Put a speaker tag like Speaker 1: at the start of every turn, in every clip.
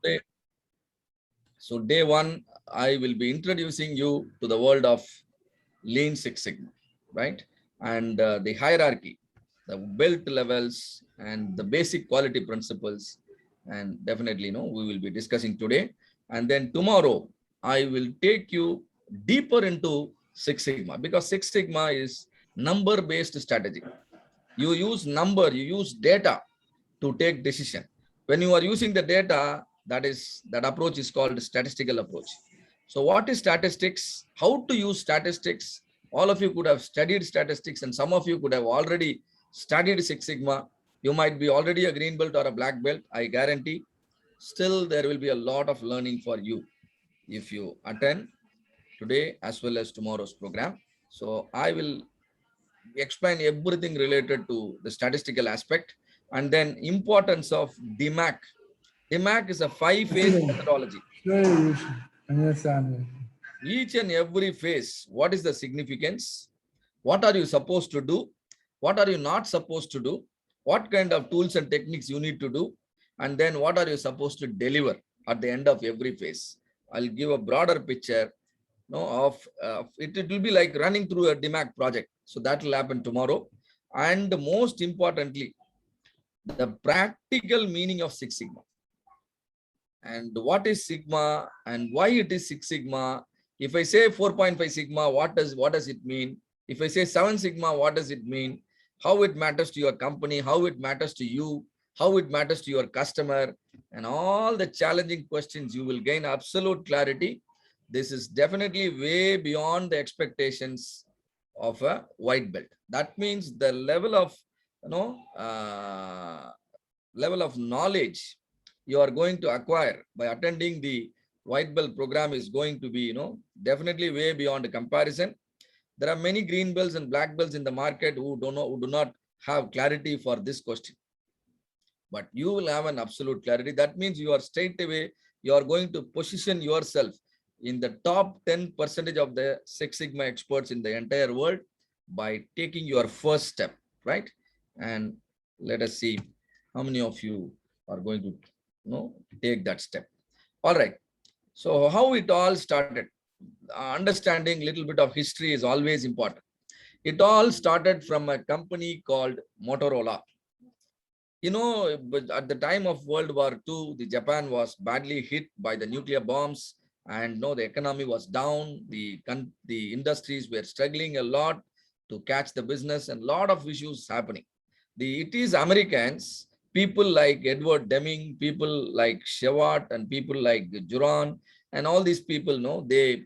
Speaker 1: Day, so day one, I will be introducing you to the world of Lean Six Sigma, right? And the hierarchy, the belt levels, and the basic quality principles. And definitely, we will be discussing today. And then tomorrow, I will take you deeper into Six Sigma because Six Sigma is number-based strategy. You use number, you use data to take decision. When you are using the data, that approach is called statistical approach. So what is statistics? How to use statistics? All of you could have studied statistics and some of you could have already studied Six Sigma. You might be already a green belt or a black belt, I guarantee. Still, there will be a lot of learning for you if you attend today as well as tomorrow's program. So I will explain everything related to the statistical aspect and then importance of DMAC. DMAC is a 5-phase methodology. Each and every phase, what is the significance? What are you supposed to do? What are you not supposed to do? What kind of tools and techniques you need to do? And then what are you supposed to deliver at the end of every phase? I'll give a broader picture of it. It will be like running through a DMAC project. So that will happen tomorrow. And most importantly, the practical meaning of Six Sigma. And what is Sigma and why it is Six Sigma? If I say 4.5 Sigma, what does it mean? If I say 7 Sigma, what does it mean? How it matters to your company, how it matters to you, how it matters to your customer, and all the challenging questions, you will gain absolute clarity. This is definitely way beyond the expectations of a white belt. That means the level of knowledge you are going to acquire by attending the white belt program is going to be definitely way beyond comparison. There are many green belts and black belts in the market who do not have clarity for this question, but you will have an absolute clarity. That means you are straight away, you are going to position yourself in the top 10% of the Six Sigma experts in the entire world by taking your first step, right? And let us see how many of you are going to take that step. All right. So how it all started, understanding a little bit of history is always important. It all started from a company called Motorola. But at the time of World War II, the Japan was badly hit by the nuclear bombs, and the economy was down. The industries were struggling a lot to catch the business, and a lot of issues happening. It is Americans, people like Edward Deming, people like Shewhart, and people like Juran, and all these people, they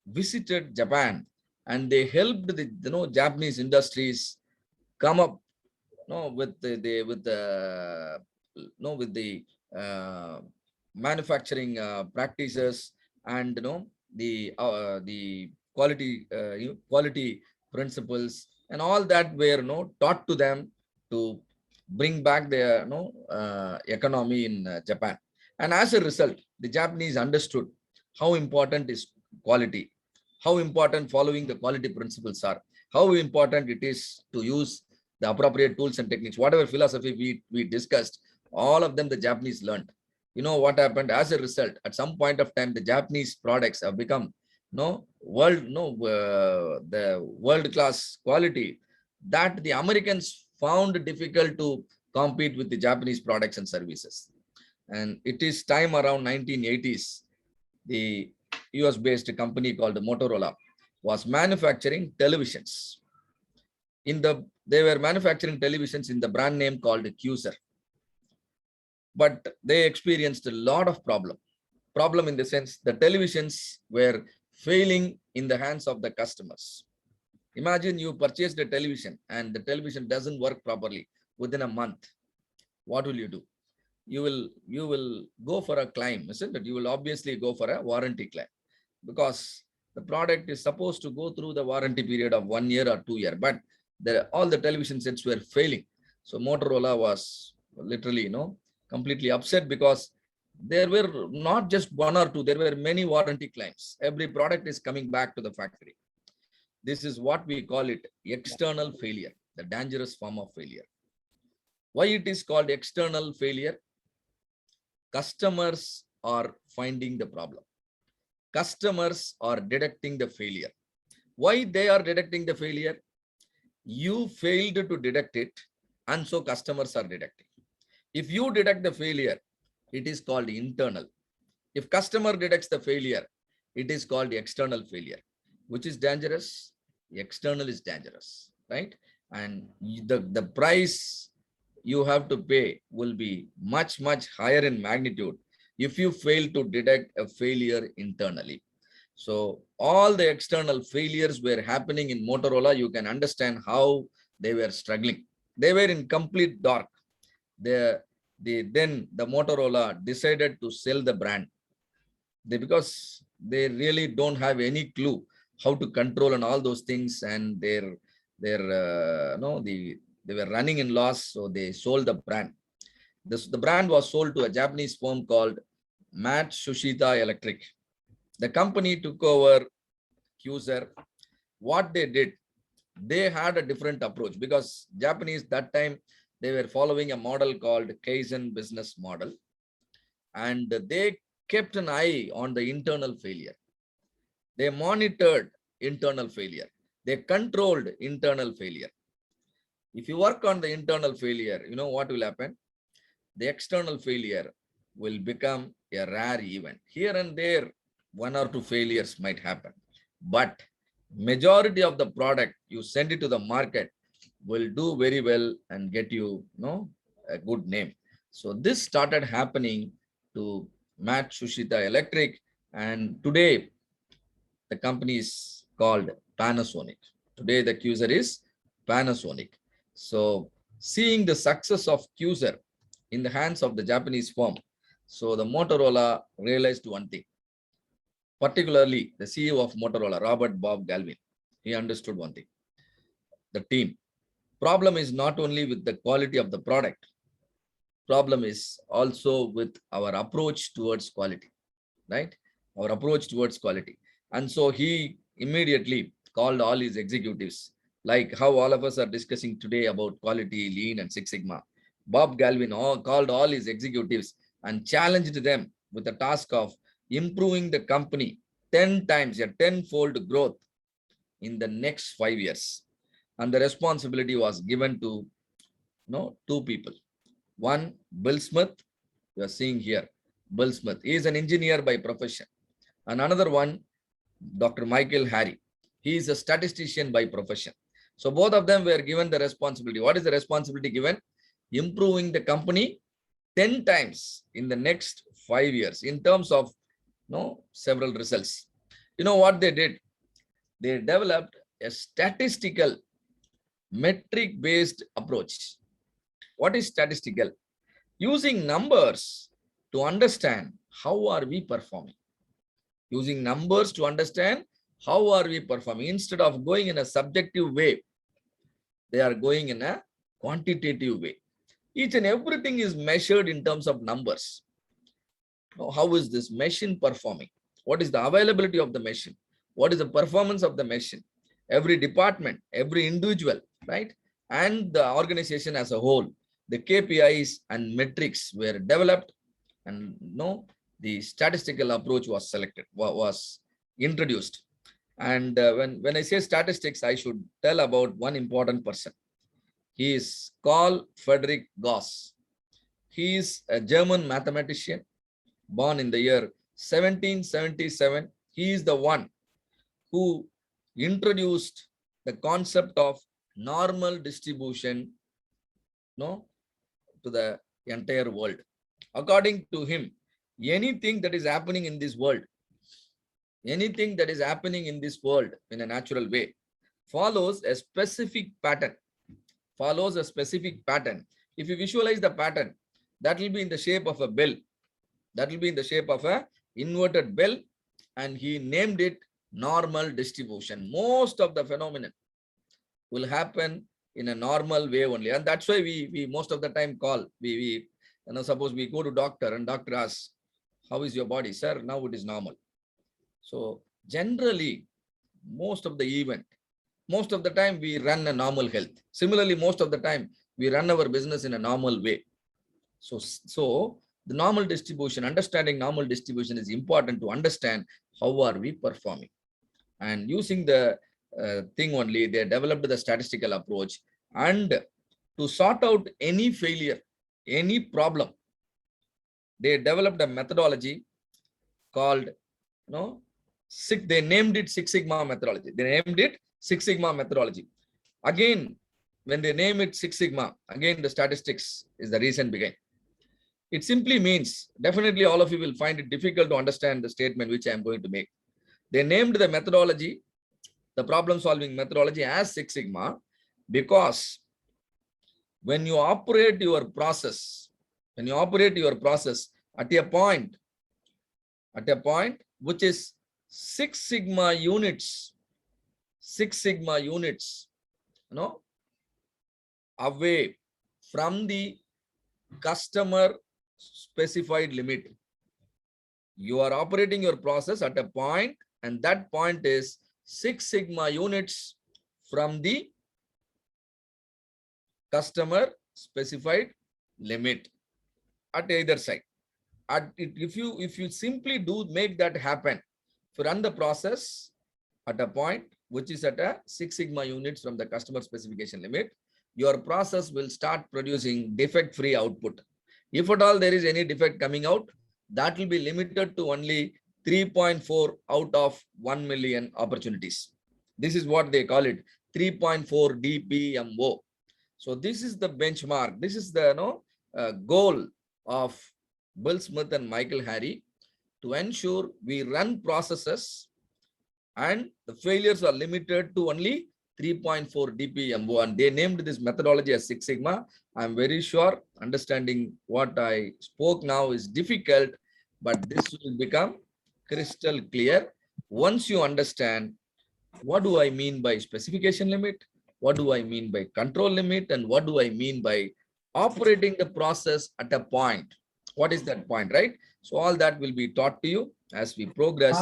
Speaker 1: visited Japan and they helped the Japanese industries come up with the manufacturing practices, and the quality principles, and all that were taught to them to bring back their economy in Japan. And as a result, the Japanese understood how important is quality, how important following the quality principles are, how important it is to use the appropriate tools and techniques. Whatever philosophy we discussed, all of them the Japanese learned. What happened as a result? At some point of time, the Japanese products have become the world-class quality that the Americans found difficult to compete with the Japanese products and services. And it is time around 1980s, the US-based company called Motorola was manufacturing televisions. They were manufacturing televisions in the brand name called Quasar. But they experienced a lot of problem in the sense the televisions were failing in the hands of the customers. Imagine you purchased a television and the television doesn't work properly within a month. What will you do? You will go for a claim, isn't it? You will obviously go for a warranty claim because the product is supposed to go through the warranty period of 1 year or 2 years, but all the television sets were failing. So Motorola was literally, completely upset because there were not just 1 or 2, there were many warranty claims. Every product is coming back to the factory. This is what we call it external failure, the dangerous form of failure. Why it is called external failure? Customers are finding the problem. Customers are detecting the failure. Why they are detecting the failure? You failed to detect it, and so customers are detecting. If you detect the failure, it is called internal. If customer detects the failure, it is called external failure. Which is dangerous? External is dangerous, right? And the price you have to pay will be much, much higher in magnitude if you fail to detect a failure internally. So all the external failures were happening in Motorola. You can understand how they were struggling. They were in complete dark. Then the Motorola decided to sell the brand. Because they really don't have any clue how to control and all those things, and their no they were running in loss, so they sold the brand. The brand was sold to a Japanese firm called Matsushita Electric. The company took over Cuser. What they did, they had a different approach, because Japanese that time they were following a model called Kaizen business model, and they kept an eye on the internal failure. They monitored internal failure. They controlled internal failure. If you work on the internal failure, you know what will happen? The external failure will become a rare event. Here and there, one or two failures might happen. But majority of the product, you send it to the market, will do very well and get you, a good name. So this started happening to Matsushita Electric, and today the company is called Panasonic. Today the Cuser is Panasonic. So seeing the success of Cuser in the hands of the Japanese firm, so the Motorola realized one thing. Particularly the CEO of Motorola, Robert Bob Galvin, he understood one thing. The team. Problem is not only with the quality of the product. Problem is also with our approach towards quality, right? Our approach towards quality. And so he immediately called all his executives, like how all of us are discussing today about quality, lean, and Six Sigma. Bob Galvin called all his executives and challenged them with the task of improving the company 10 times, a tenfold growth in the next 5 years. And the responsibility was given to two people. One, Bill Smith, you are seeing here. Bill Smith, he is an engineer by profession. And another one, Dr. Michael Harry. He is a statistician by profession. So both of them were given the responsibility. What is the responsibility given? Improving the company 10 times in the next 5 years in terms of several results. You know what they did? They developed a statistical metric-based approach. What is statistical? Using numbers to understand how are we performing. Using numbers to understand how are we performing. Instead of going in a subjective way, they are going in a quantitative way. Each and everything is measured in terms of numbers. How is this machine performing? What is the availability of the machine? What is the performance of the machine? Every department, every individual, right? And the organization as a whole, the KPIs and metrics were developed, and the statistical approach was selected, was introduced. And when I say statistics, I should tell about one important person. He is Carl Friedrich Gauss. He is a German mathematician born in the year 1777. He is the one who introduced the concept of normal distribution to the entire world. According to him, anything that is happening in this world, in a natural way, follows a specific pattern. If you visualize the pattern, that will be in the shape of a bell. That will be in the shape of a inverted bell, and he named it normal distribution. Most of the phenomenon will happen in a normal way only, and that's why we most of the time call, suppose we go to doctor and doctor asks, how is your body? Sir, now it is normal. So generally, most of the time we run a normal health. Similarly, most of the time we run our business in a normal way. So the normal distribution, understanding normal distribution is important to understand how are we performing. And using the thing only, they developed the statistical approach, and to sort out any failure, any problem, they developed a methodology called, they named it Six Sigma methodology. They named it Six Sigma methodology. Again, when they name it Six Sigma, again, the statistics is the reason behind. It simply means, definitely all of you will find it difficult to understand the statement which I am going to make. They named the methodology, the problem solving methodology, as Six Sigma because when you operate your process, at a point which is Six Sigma units, away from the customer specified limit. You are operating your process at a point, and that point is Six Sigma units from the customer specified limit at either side. If you simply make that happen, if you run the process at a point which is at a Six Sigma units from the customer specification limit, your process will start producing defect-free output. If at all there is any defect coming out, that will be limited to only 3.4 out of 1 million opportunities. This is what they call it, 3.4 DPMO. So this is the benchmark. This is the goal of Bill Smith and Michael Harry, to ensure we run processes and the failures are limited to only 3.4 DPMO. And they named this methodology as Six Sigma. I'm very sure understanding what I spoke now is difficult, but this will become crystal clear once you understand what do I mean by specification limit, what do I mean by control limit, and what do I mean by operating the process at a point. What is that point, right? So all that will be taught to you as we progress.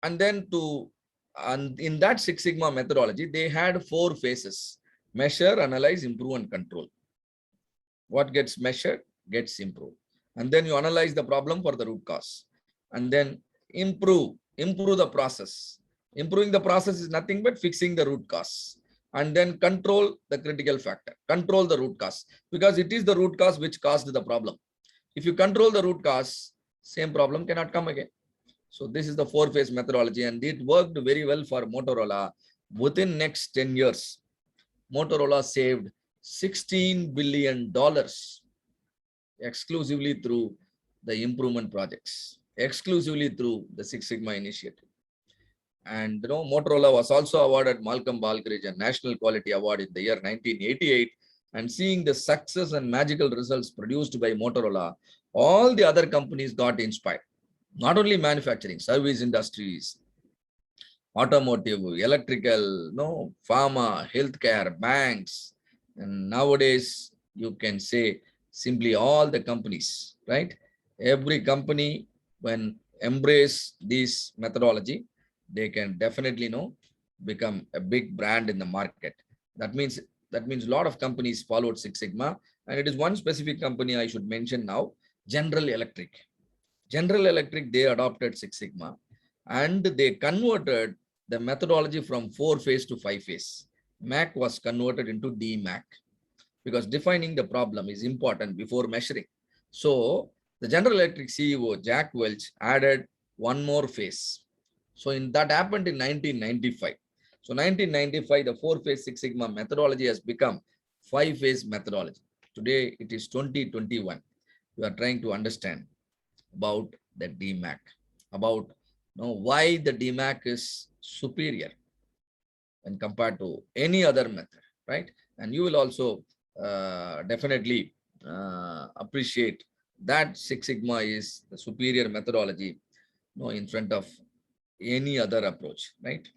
Speaker 1: And in that Six Sigma methodology, they had 4 phases: measure, analyze, improve, and control. What gets measured gets improved. And then you analyze the problem for the root cause. And then improve the process. Improving the process is nothing but fixing the root cause. And then control the critical factor, control the root cause, because it is the root cause which caused the problem. If you control the root cause, same problem cannot come again. So this is the 4-phase methodology, and it worked very well for Motorola. Within next 10 years, Motorola saved $16 billion exclusively through the improvement projects, exclusively through the Six Sigma initiative. And Motorola was also awarded Malcolm Baldrige a National Quality Award in the year 1988. And seeing the success and magical results produced by Motorola, all the other companies got inspired. Not only manufacturing, service industries, automotive, electrical, pharma, healthcare, banks, and nowadays you can say simply all the companies, right? Every company, when embrace this methodology, they can definitely become a big brand in the market. That means a lot of companies followed Six Sigma, and it is one specific company I should mention now, General Electric. General Electric, they adopted Six Sigma, and they converted the methodology from 4-phase to 5-phase. MAC was converted into DMAC because defining the problem is important before measuring. So the General Electric CEO, Jack Welch, added one more phase. So that happened in 1995. So 1995, the 4-phase Six Sigma methodology has become 5-phase methodology. Today it is 2021. We are trying to understand about the DMAC, about why the DMAC is superior when compared to any other method, right? And you will also definitely appreciate that Six Sigma is the superior methodology in front of any other approach, right?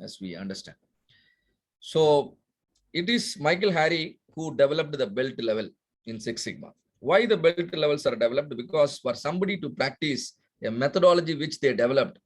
Speaker 1: As we understand. So it is Michael Harry who developed the belt level in Six Sigma. Why the belt levels are developed? Because for somebody to practice a methodology which they developed,